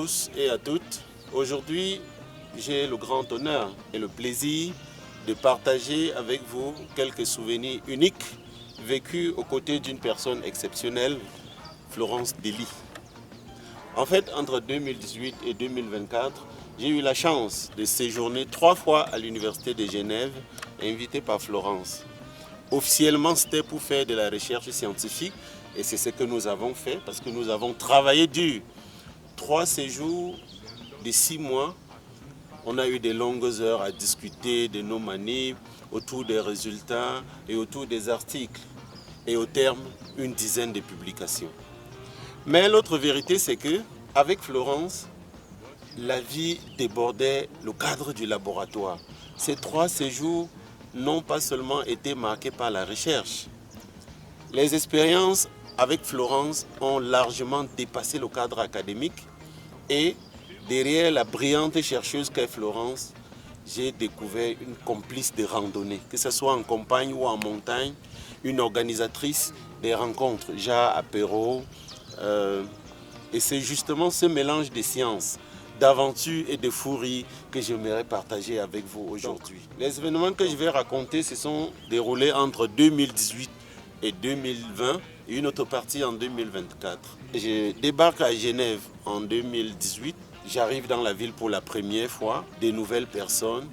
tous et à toutes. Aujourd'hui, j'ai le grand honneur et le plaisir de partager avec vous quelques souvenirs uniques vécus aux côtés d'une personne exceptionnelle, Florence Dély. En fait, entre 2018 et 2024, j'ai eu la chance de séjourner 3 fois à l'Université de Genève, invité par Florence. Officiellement, c'était pour faire de la recherche scientifique et c'est ce que nous avons fait parce que nous avons travaillé dur. 3 séjours de 6 mois, on a eu de longues heures à discuter de nos manips, autour des résultats et autour des articles. Et au terme, une dizaine de publications. Mais l'autre vérité, c'est que avec Florence, la vie débordait le cadre du laboratoire. Ces 3 séjours n'ont pas seulement été marqués par la recherche. Les expériences avec Florence ont largement dépassé le cadre académique et derrière la brillante chercheuse qu'est Florence, j'ai découvert une complice de randonnée, que ce soit en campagne ou en montagne, une organisatrice des rencontres, genre apéro. Et c'est justement ce mélange de sciences, d'aventures et de fou rire que j'aimerais partager avec vous aujourd'hui. Les événements que je vais raconter se sont déroulés entre 2018 et 2020 et une autre partie en 2024. Je débarque à Genève en 2018. J'arrive dans la ville pour la première fois, des nouvelles personnes.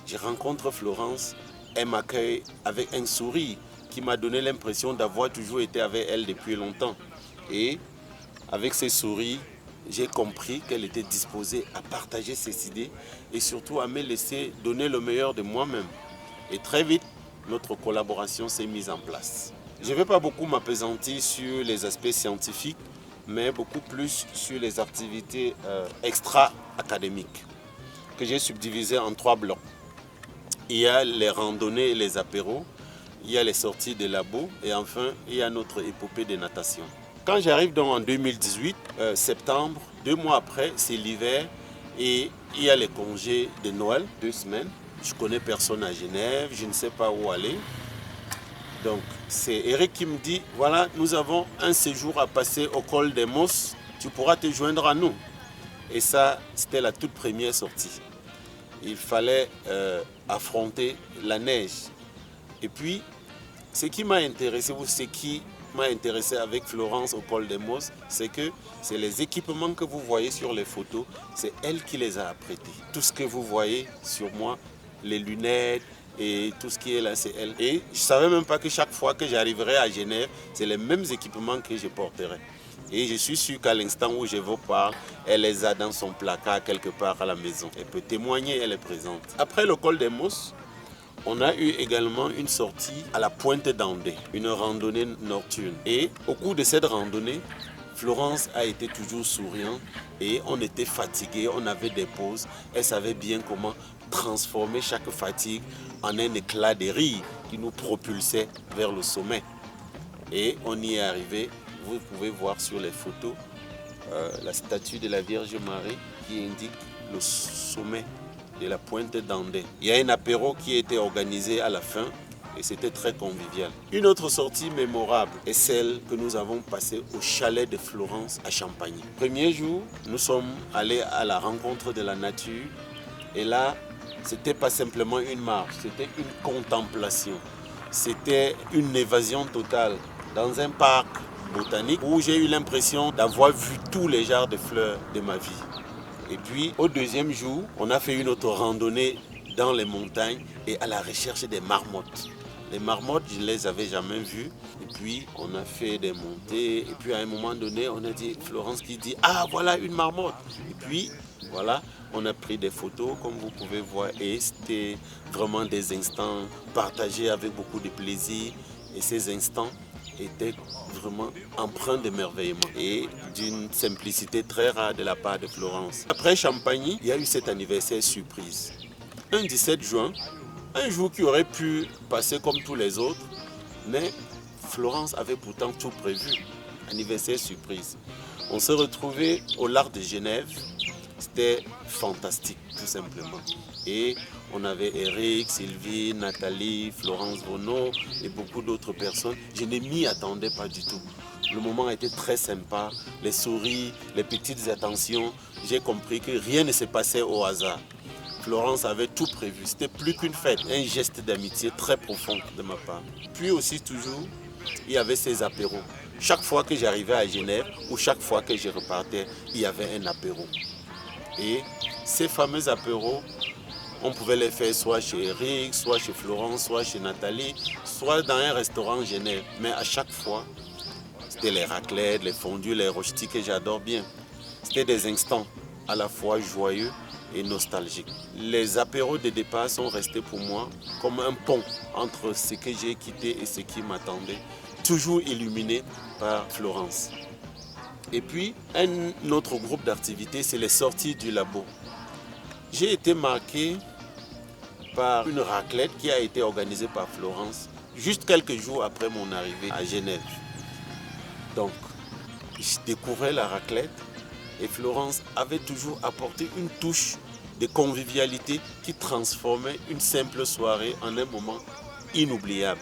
Je rencontre Florence, elle m'accueille avec un sourire qui m'a donné l'impression d'avoir toujours été avec elle depuis longtemps. Et avec ce sourire, j'ai compris qu'elle était disposée à partager ses idées et surtout à me laisser donner le meilleur de moi-même. Et très vite, notre collaboration s'est mise en place. Je ne vais pas beaucoup m'appesantir sur les aspects scientifiques, mais beaucoup plus sur les activités extra-académiques que j'ai subdivisées en 3 blocs. Il y a les randonnées et les apéros, il y a les sorties de labo et enfin, il y a notre épopée de natation. Quand j'arrive donc en 2018, septembre, 2 mois après, c'est l'hiver et il y a les congés de Noël, 2 semaines. Je ne connais personne à Genève, je ne sais pas où aller. Donc c'est Eric qui me dit, voilà, nous avons un séjour à passer au col des Mosses, tu pourras te joindre à nous. Et ça, c'était la toute première sortie. Il fallait affronter la neige. Et puis, ce qui m'a intéressé avec Florence au col des Mosses, c'est que c'est les équipements que vous voyez sur les photos, c'est elle qui les a apprêtés. Tout ce que vous voyez sur moi, les lunettes et tout ce qui est là, c'est elle. Et je ne savais même pas que chaque fois que j'arriverai à Genève, c'est les mêmes équipements que je porterai. Et je suis sûr qu'à l'instant où je vous parle, elle les a dans son placard quelque part à la maison. Elle peut témoigner, elle est présente. Après le col des Mosses, on a eu également une sortie à la Pointe d'Andé, une randonnée nocturne. Et au cours de cette randonnée, Florence a été toujours souriante et on était fatigués, on avait des pauses. Elle savait bien comment transformer chaque fatigue en un éclat de rire qui nous propulsait vers le sommet. Et on y est arrivé. Vous pouvez voir sur les photos la statue de la Vierge Marie qui indique le sommet de la Pointe d'Andé. Il y a un apéro qui a été organisé à la fin et c'était très convivial. Une autre sortie mémorable est celle que nous avons passée au chalet de Florence à Champagny. Premier jour, nous sommes allés à la rencontre de la nature et là, c'était pas simplement une marche, c'était une contemplation. C'était une évasion totale dans un parc botanique où j'ai eu l'impression d'avoir vu tous les genres de fleurs de ma vie. Et puis, au deuxième jour, on a fait une autre randonnée dans les montagnes et à la recherche des marmottes. Les marmottes, je ne les avais jamais vues. Et puis, on a fait des montées. Et puis, à un moment donné, on a dit, Florence qui dit, ah, voilà une marmotte. Et puis, voilà, on a pris des photos, comme vous pouvez voir. Et c'était vraiment des instants partagés avec beaucoup de plaisir. Et ces instants était vraiment empreint d'émerveillement et d'une simplicité très rare de la part de Florence. Après Champagny, il y a eu cet anniversaire surprise. Un 17 juin, un jour qui aurait pu passer comme tous les autres, mais Florence avait pourtant tout prévu. Anniversaire surprise. On s'est retrouvés au Larc de Genève. C'était fantastique, tout simplement. Et on avait Eric, Sylvie, Nathalie, Florence Vonneau et beaucoup d'autres personnes. Je ne m'y attendais pas du tout. Le moment a été très sympa, les souris, les petites attentions. J'ai compris que rien ne se passait au hasard. Florence avait tout prévu, c'était plus qu'une fête, un geste d'amitié très profond de ma part. Puis aussi toujours, il y avait ces apéros. Chaque fois que j'arrivais à Genève ou chaque fois que je repartais, il y avait un apéro. Et ces fameux apéros, on pouvait les faire soit chez Eric, soit chez Florence, soit chez Nathalie, soit dans un restaurant Genève. Mais à chaque fois, c'était les raclettes, les fondus, les rôtis que j'adore bien. C'était des instants à la fois joyeux et nostalgiques. Les apéros de départ sont restés pour moi comme un pont entre ce que j'ai quitté et ce qui m'attendait, toujours illuminé par Florence. Et puis, un autre groupe d'activités, c'est les sorties du labo. J'ai été marqué par une raclette qui a été organisée par Florence juste quelques jours après mon arrivée à Genève. Donc, je découvrais la raclette et Florence avait toujours apporté une touche de convivialité qui transformait une simple soirée en un moment inoubliable.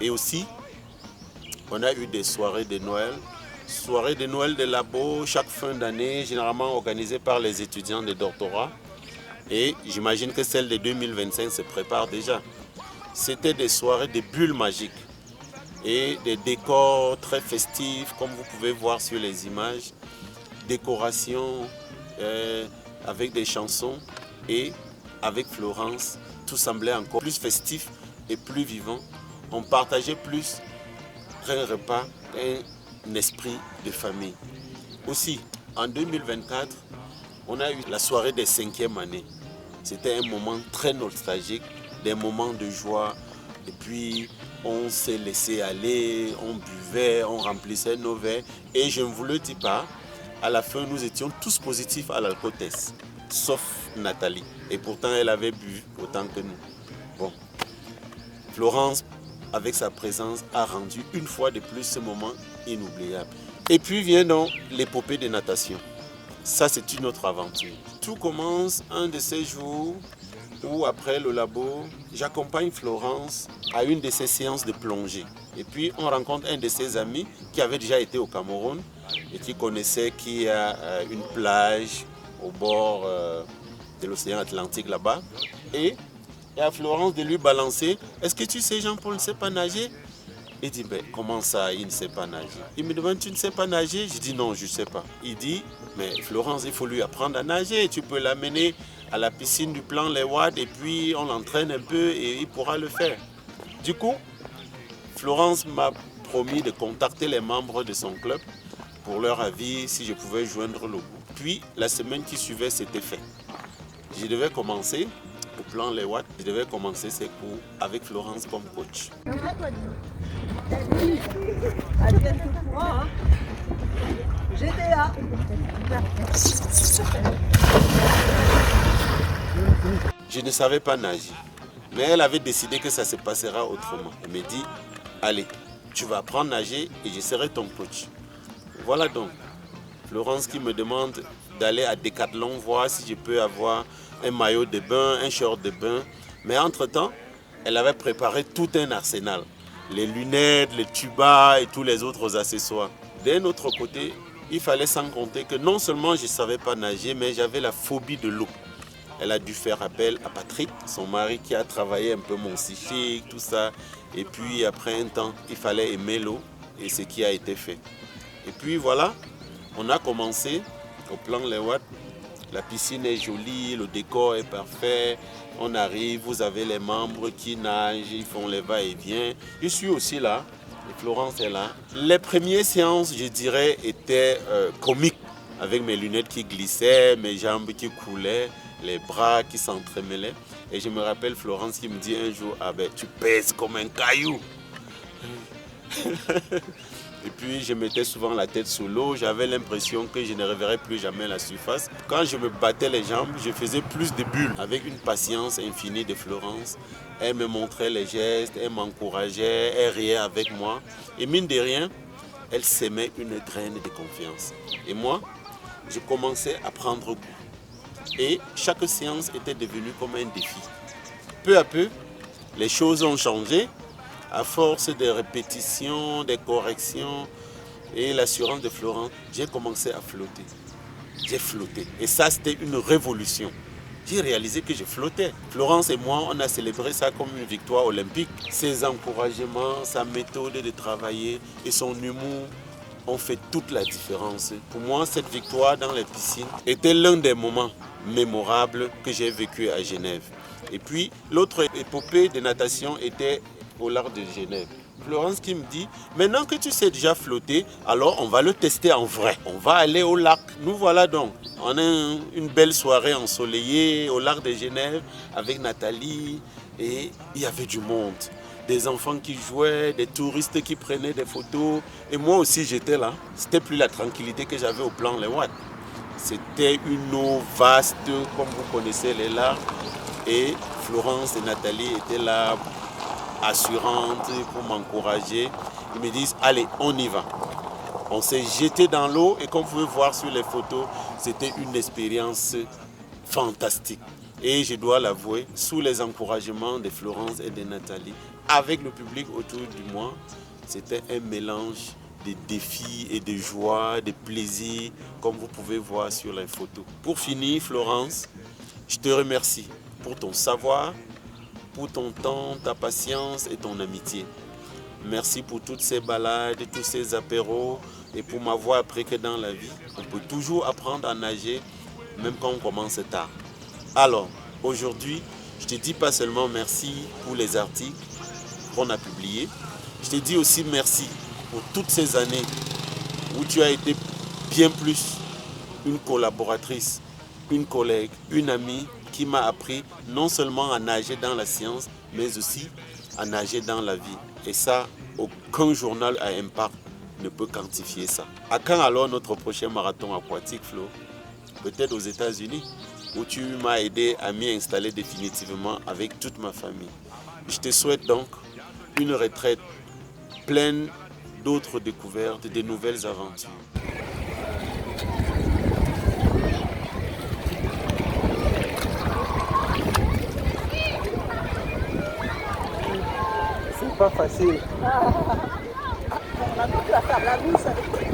Et aussi, on a eu des soirées de Noël de labo chaque fin d'année, généralement organisées par les étudiants de doctorat. Et j'imagine que celle de 2025 se prépare déjà. C'était des soirées de bulles magiques et des décors très festifs, comme vous pouvez voir sur les images. Décoration avec des chansons et avec Florence, tout semblait encore plus festif et plus vivant. On partageait plus un repas, un esprit de famille. Aussi, en 2024, on a eu la soirée des 5e années. C'était un moment très nostalgique, des moments de joie. Et puis, on s'est laissé aller, on buvait, on remplissait nos verres. Et je ne vous le dis pas, à la fin, nous étions tous positifs à l'alcotest, sauf Nathalie. Et pourtant, elle avait bu autant que nous. Bon, Florence, avec sa présence, a rendu une fois de plus ce moment inoubliable. Et puis vient donc l'épopée de natation. Ça, c'est une autre aventure. Tout commence un de ces jours où, après le labo, j'accompagne Florence à une de ses séances de plongée. Et puis, on rencontre un de ses amis qui avait déjà été au Cameroun et qui connaissait qu'il y a une plage au bord de l'océan Atlantique là-bas. Et à Florence de lui balancer, est-ce que tu sais, Jean-Paul ne sait pas nager? Il dit, ben, comment ça, il ne sait pas nager? Il me demande, tu ne sais pas nager? Je dis, non, je ne sais pas. Il dit, mais Florence, il faut lui apprendre à nager. Tu peux l'amener à la piscine du plan Les Wad et puis on l'entraîne un peu et il pourra le faire. Du coup, Florence m'a promis de contacter les membres de son club pour leur avis si je pouvais joindre le groupe. Puis, la semaine qui suivait, c'était fait. Je devais commencer au plan Les Wad, je devais commencer ces cours avec Florence comme coach. Je ne savais pas nager, mais elle avait décidé que ça se passera autrement. Elle me dit, allez, tu vas apprendre à nager et je serai ton coach. Voilà donc, Florence qui me demande d'aller à Decathlon voir si je peux avoir un maillot de bain, un short de bain. Mais entre-temps, elle avait préparé tout un arsenal. Les lunettes, les tubas et tous les autres accessoires. D'un autre côté, il fallait sans compter que non seulement je ne savais pas nager, mais j'avais la phobie de l'eau. Elle a dû faire appel à Patrick, son mari qui a travaillé un peu mon psychique, tout ça. Et puis après un temps, il fallait aimer l'eau et ce qui a été fait. Et puis voilà, on a commencé au plan Les Wad. La piscine est jolie, le décor est parfait. On arrive, vous avez les membres qui nagent, ils font les va-et-vient. Je suis aussi là et Florence est là. Les premières séances, je dirais, étaient comiques, avec mes lunettes qui glissaient, mes jambes qui coulaient, les bras qui s'entremêlaient. Et je me rappelle Florence qui me dit un jour, ah ben tu pèses comme un caillou. Et puis je mettais souvent la tête sous l'eau, j'avais l'impression que je ne reverrais plus jamais la surface. Quand je me battais les jambes, je faisais plus de bulles. Avec une patience infinie de Florence, elle me montrait les gestes, elle m'encourageait, elle riait avec moi. Et mine de rien, elle s'aimait une graine de confiance. Et moi, je commençais à prendre goût. Et chaque séance était devenue comme un défi. Peu à peu, les choses ont changé. À force de répétitions, de corrections, et l'assurance de Florence, j'ai commencé à flotter. J'ai flotté. Et ça, c'était une révolution. J'ai réalisé que je flottais. Florence et moi, on a célébré ça comme une victoire olympique. Ses encouragements, sa méthode de travailler et son humour ont fait toute la différence. Pour moi, cette victoire dans les piscines était l'un des moments mémorables que j'ai vécu à Genève. Et puis, l'autre épopée de natation était au large de Genève. Florence qui me dit, maintenant que tu sais déjà flotter, alors on va le tester en vrai. On va aller au lac. Nous voilà donc. On a une belle soirée ensoleillée au lac de Genève avec Nathalie et il y avait du monde. Des enfants qui jouaient, des touristes qui prenaient des photos. Et moi aussi j'étais là. C'était plus la tranquillité que j'avais au plan Les Watts. C'était une eau vaste, comme vous connaissez les lacs. Et Florence et Nathalie étaient là, assurantes pour m'encourager. Ils me disent, allez, on y va. On s'est jeté dans l'eau et comme vous pouvez voir sur les photos, c'était une expérience fantastique. Et je dois l'avouer, sous les encouragements de Florence et de Nathalie, avec le public autour de moi, c'était un mélange de défis et de joie, de plaisir, comme vous pouvez voir sur les photos. Pour finir, Florence, je te remercie pour ton savoir, pour ton temps, ta patience et ton amitié. Merci pour toutes ces balades, tous ces apéros et pour m'avoir appris que dans la vie, on peut toujours apprendre à nager, même quand on commence tard. Alors, aujourd'hui, je te dis pas seulement merci pour les articles qu'on a publiés, je te dis aussi merci pour toutes ces années où tu as été bien plus une collaboratrice, une collègue, une amie qui m'a appris non seulement à nager dans la science, mais aussi à nager dans la vie. Et ça, aucun journal à impact ne peut quantifier ça. À quand alors notre prochain marathon aquatique, Flo? Peut-être aux États-Unis, où tu m'as aidé à m'y installer définitivement avec toute ma famille. Je te souhaite donc une retraite pleine d'autres découvertes, de nouvelles aventures. C'est pas facile. On a toute la table, la douce avec